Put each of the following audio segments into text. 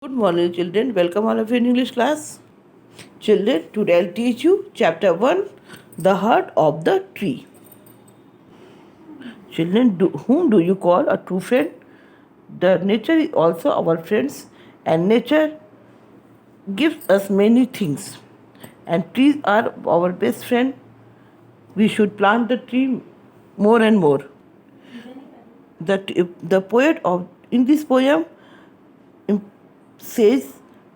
Good morning, children. Welcome all of you in English class. Children, today I'll teach you chapter 1, The Heart of the Tree. Children, whom do you call a true friend? The nature is also our friends, and nature gives us many things. And trees are our best friend. We should plant the tree more and more. The poet of in this poem says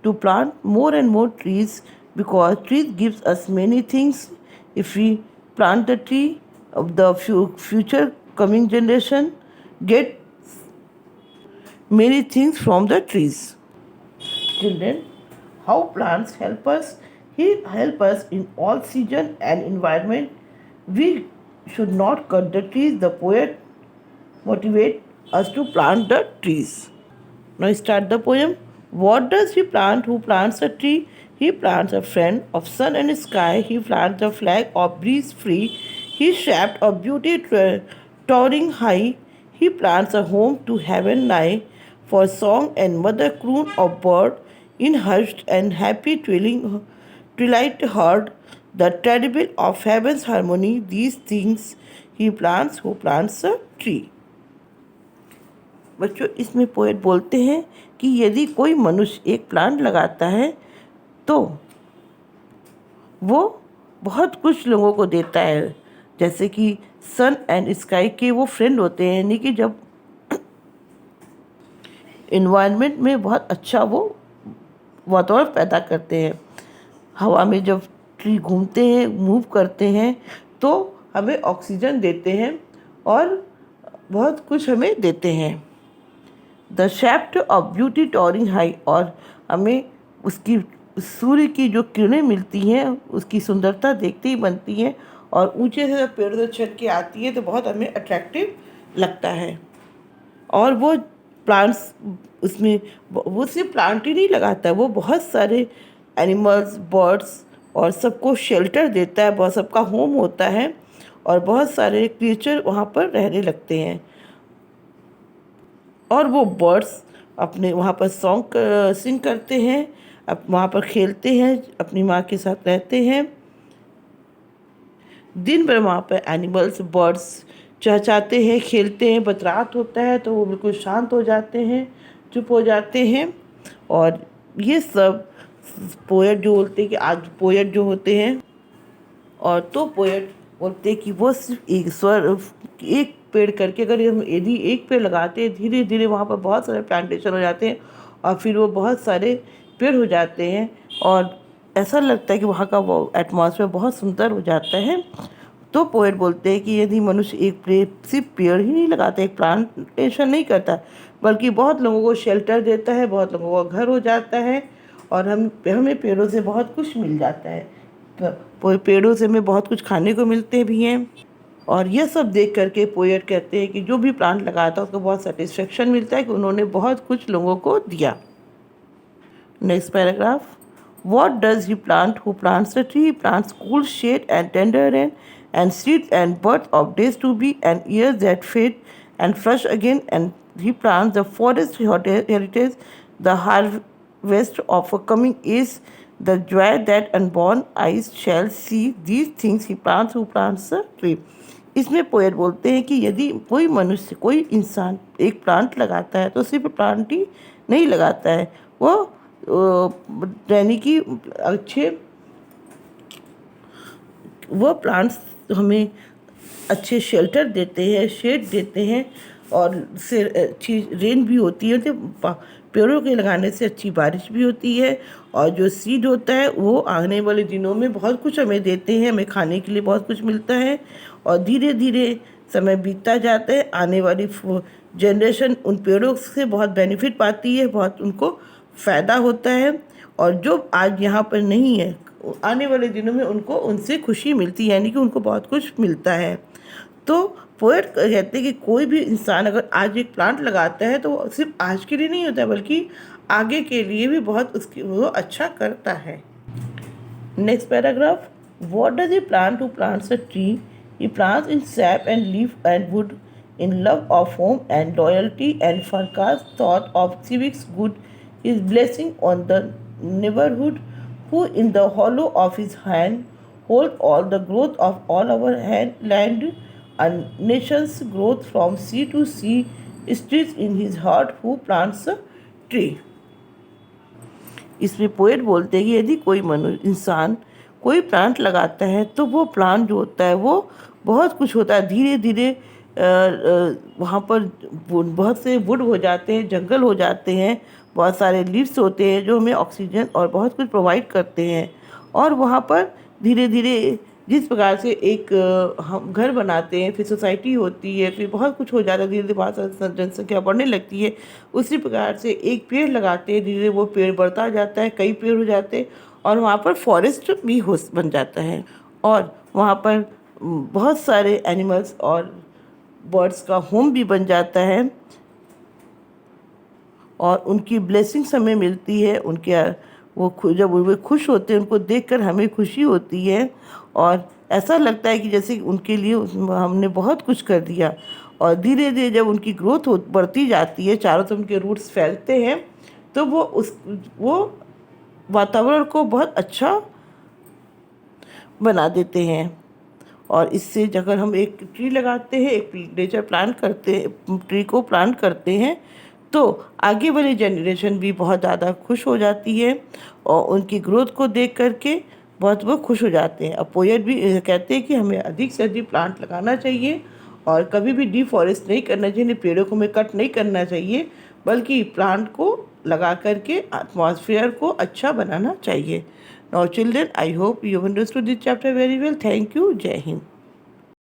to plant more and more trees because trees gives us many things. If we plant the tree, the future coming generation get many things from the trees. Children, how plants help us? He help us in all season and environment. We should not cut the trees. The poet motivate us to plant the trees. Now start the poem. What does he plant? Who plants a tree? He plants a friend of sun and sky. He plants a flag of breeze free. He shaped of beauty towering high. He plants a home to heaven nigh. For song and mother croon of bird in hushed and happy twilight heard. The terrible of heaven's harmony. These things he plants who plants a tree. बच्चों, इसमें poet बोलते हैं कि यदि कोई मनुष्य एक plant लगाता है तो वो बहुत कुछ लोगों को देता है, जैसे कि सन एंड स्काई के वो फ्रेंड होते हैं, यानी कि जब इन्वायरमेंट में बहुत अच्छा वो वातावरण पैदा करते हैं। हवा में जब ट्री घूमते हैं, मूव करते हैं, तो हमें ऑक्सीजन देते हैं और बहुत कुछ हमें देते हैं। The shaft of beauty towering high, और हमें उसकी सूर्य की जो किरणें मिलती हैं उसकी सुंदरता देखते ही बनती हैं, और ऊंचे से जब पेड़ से छत के आती है तो बहुत हमें अट्रैक्टिव लगता है। और वो प्लांट्स उसमें वो सिर्फ प्लांट ही नहीं लगाता है, वो बहुत सारे एनिमल्स, बर्ड्स और सबको शेल्टर देता है, बहुत सबका होम होता है और बहुत सारे क्रिएचर वहाँ पर रहने लगते हैं। और वो बर्ड्स अपने वहाँ पर सॉन्ग सिंग करते हैं, अब वहाँ पर खेलते हैं, अपनी माँ के साथ रहते हैं। दिन भर वहाँ पर एनिमल्स, बर्ड्स चहचहाते हैं, खेलते हैं। बस रात होता है तो वो बिल्कुल शांत हो जाते हैं, चुप हो जाते हैं। और ये सब पोएट जो बोलते हैं कि आज पोएट जो होते हैं, और तो पोएट बोलते हैं कि वो सिर्फ एक पेड़ करके, अगर हम यदि एक पेड़ लगाते हैं, धीरे धीरे वहाँ पर बहुत सारे प्लांटेशन हो जाते हैं और फिर वो बहुत सारे पेड़ हो जाते हैं और ऐसा लगता है कि वहाँ का वो एटमॉस्फेयर बहुत सुंदर हो जाता है। तो पोएट बोलते हैं कि यदि मनुष्य सिर्फ पेड़ ही नहीं लगाता, एक प्लांटेशन नहीं करता, बल्कि बहुत लोगों को शेल्टर देता है, बहुत लोगों का घर हो जाता है और हमें पेड़ों से बहुत कुछ मिल जाता है। पेड़ों से हमें बहुत कुछ खाने को मिलते भी हैं। और यह सब देख करके पोएट कहते हैं कि जो भी प्लांट लगाता है उसको बहुत सेटिस्फेक्शन मिलता है कि उन्होंने बहुत कुछ लोगों को दिया। Next paragraph. What does he plant? Who plants the tree? He plants cool shade and tender rain and seeds and birds of days to be and years that fade and flush again. And he plants the forest heritage, the harvest of a coming age, the joy that unborn eyes shall see. These things he plants who plants the tree. इसमें poet बोलते हैं कि यदि कोई मनुष्य, कोई इंसान एक प्लांट लगाता है तो सिर्फ प्लांट ही नहीं लगाता है, वो यानी कि अच्छे वो प्लांट्स हमें अच्छे शेल्टर देते हैं, शेड देते हैं और से अच्छी रेन भी होती है, तो पेड़ों के लगाने से अच्छी बारिश भी होती है। और जो सीड होता है वो आने वाले दिनों में बहुत कुछ हमें देते हैं, हमें खाने के लिए बहुत कुछ मिलता है और धीरे धीरे समय बीतता जाता है। आने वाली जनरेशन उन पेड़ों से बहुत बेनिफिट पाती है, बहुत उनको फ़ायदा होता है, और जो आज यहाँ पर नहीं है आने वाले दिनों में उनको उनसे खुशी मिलती है, यानी कि उनको बहुत कुछ मिलता है। तो पोएट कहते हैं कि कोई भी इंसान अगर आज एक प्लांट लगाता है तो वो सिर्फ आज के लिए नहीं होता है, बल्कि आगे के लिए भी बहुत उसकी वो अच्छा करता है। Next paragraph. What does he plant? To plants a tree, he plants in sap and leaf and wood, in love of home and loyalty and forecast thought of civics good, his blessing on the neighborhood, who in the hollow of his hand hold all the growth of all our land and nation's growth from sea to sea, streets in his heart, who plants a tree. इसमें poet बोलते हैं कि यदि कोई इंसान कोई plant लगाता है तो वो प्लांट जो होता है वो बहुत कुछ होता है। धीरे धीरे वहाँ पर बहुत से वुड हो जाते हैं, जंगल हो जाते हैं, बहुत सारे लीव्स होते हैं जो हमें ऑक्सीजन और बहुत कुछ प्रोवाइड करते हैं। और वहाँ पर धीरे धीरे जिस प्रकार से एक हम घर बनाते हैं, फिर सोसाइटी होती है, फिर बहुत कुछ हो जाता है, धीरे धीरे बहुत सारी जनसंख्या बढ़ने लगती है, उसी प्रकार से एक पेड़ लगाते हैं, धीरे धीरे वो पेड़ बढ़ता जाता है, कई पेड़ हो जाते हैं और वहाँ पर फॉरेस्ट भी बन जाता है। और वहाँ पर बहुत सारे एनिमल्स और बर्ड्स का होम भी बन जाता है और उनकी ब्लेसिंग्स हमें मिलती है। उनके जब वो खुश होते हैं, उनको देखकर हमें खुशी होती है और ऐसा लगता है कि जैसे उनके लिए हमने बहुत कुछ कर दिया। और धीरे धीरे जब उनकी ग्रोथ बढ़ती जाती है, चारों तरफ उनके रूट्स फैलते हैं, तो वो वातावरण को बहुत अच्छा बना देते हैं। और इससे अगर हम एक ट्री लगाते हैं, एक नेचर प्लांट करते हैं, ट्री को प्लांट करते हैं, तो आगे वाली जनरेशन भी बहुत ज़्यादा खुश हो जाती है और उनकी ग्रोथ को देख करके बहुत वो खुश हो जाते हैं। अब पोएट भी कहते हैं कि हमें अधिक से अधिक प्लांट लगाना चाहिए और कभी भी डिफॉरेस्ट नहीं करना चाहिए, पेड़ों को हमें कट नहीं करना चाहिए, बल्कि प्लांट को लगा करके एटमॉस्फेयर को अच्छा बनाना चाहिए। Now children, I hope you understood this chapter very well. Thank you. जय हिंद।